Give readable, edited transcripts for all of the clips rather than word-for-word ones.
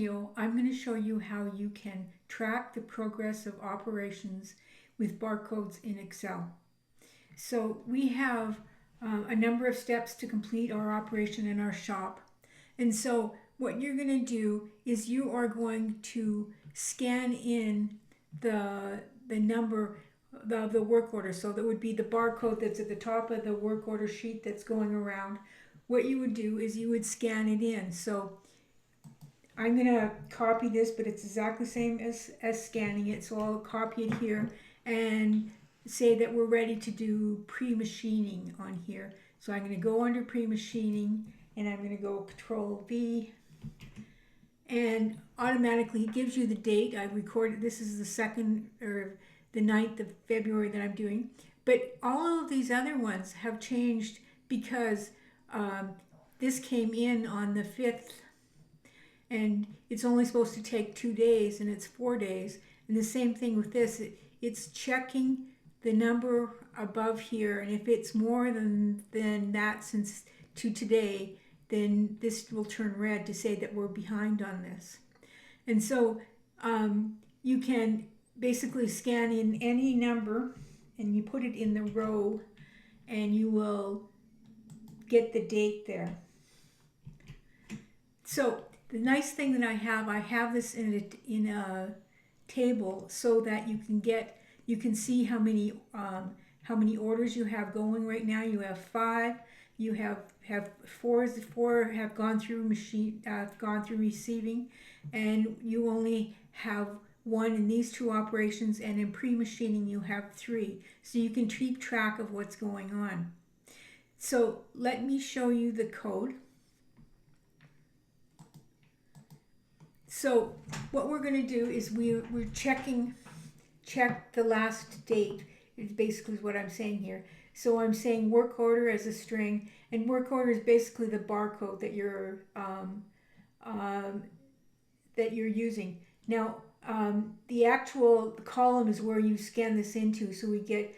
video, I'm going to show you how you can track the progress of operations with barcodes in Excel. So we have a number of steps to complete our operation in our shop. And so what you're going to do is you are going to scan in the number of the work order. So that would be the barcode that's at the top of the work order sheet that's going around. What you would do is you would scan it in. So I'm going to copy this, but it's exactly the same as scanning it. So I'll copy it here and say that we're ready to do pre-machining on here. So I'm going to go under pre-machining and I'm going to go Control V, and automatically it gives you the date. I recorded, this is the 2nd or the 9th of February that I'm doing, but all of these other ones have changed because this came in on the 5th, and it's only supposed to take 2 days, and it's 4 days. And the same thing with this, it's checking the number above here, and if it's more than that since to today, then this will turn red to say that we're behind on this. And so you can basically scan in any number and you put it in the row and you will get the date there. So the nice thing that I have this in a table so that you can see how many orders you have going right now. You have 5. You have 4 have gone through receiving, and you only have 1 in these 2 operations, and in pre-machining you have 3. So you can keep track of what's going on. So let me show you the code. So what we're going to do is we're check the last date is basically what I'm saying here. So I'm saying work order as a string, and work order is basically the barcode that you're using. Now the actual column is where you scan this into, so we get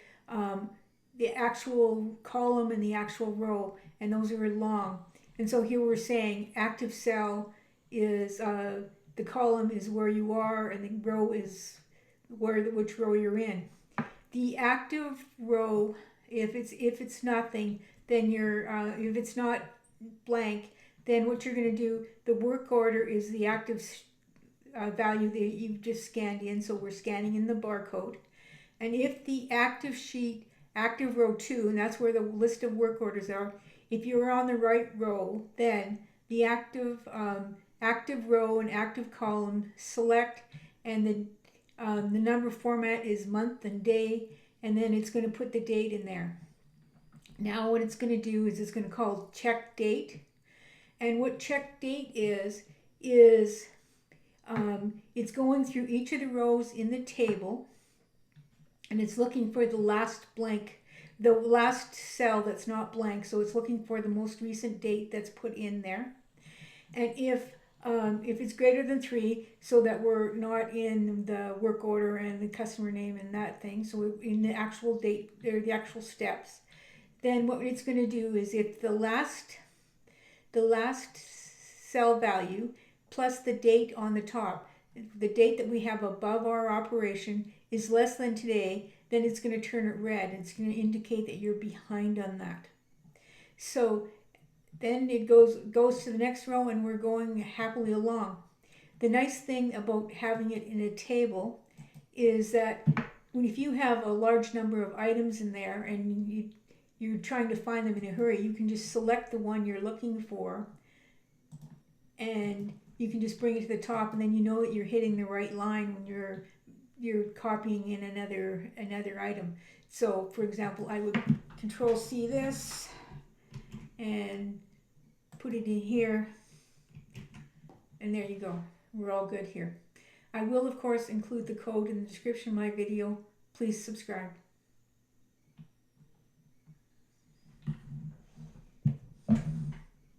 the actual column and the actual row, and those are long. And so here we're saying active cell is the column is where you are, and the row is which row you're in. The active row, if it's nothing, then you're if it's not blank, then what you're going to do, the work order is the active value that you've just scanned in. So we're scanning in the barcode. And if the active sheet, active row 2, and that's where the list of work orders are, if you're on the right row, then the active row and active column select, and the number format is month and day, and then it's going to put the date in there. Now what it's going to do is it's going to call checkdate, and what checkdate is it's going through each of the rows in the table, and it's looking for the last blank, the last cell that's not blank. So it's looking for the most recent date that's put in there, and if it's greater than 3, so that we're not in the work order and the customer name and that thing, so we're in the actual date or the actual steps, then what it's going to do is if the last cell value plus the date on the top, the date that we have above our operation is less than today, then it's going to turn it red. It's going to indicate that you're behind on that. So then it goes to the next row, and we're going happily along. The nice thing about having it in a table is that if you have a large number of items in there and you're trying to find them in a hurry, you can just select the one you're looking for, and you can just bring it to the top, and then you know that you're hitting the right line when you're copying in another item. So for example, I would Control C this and put it in here, and there you go. We're all good here. I will of course include the code in the description of my video. Please subscribe.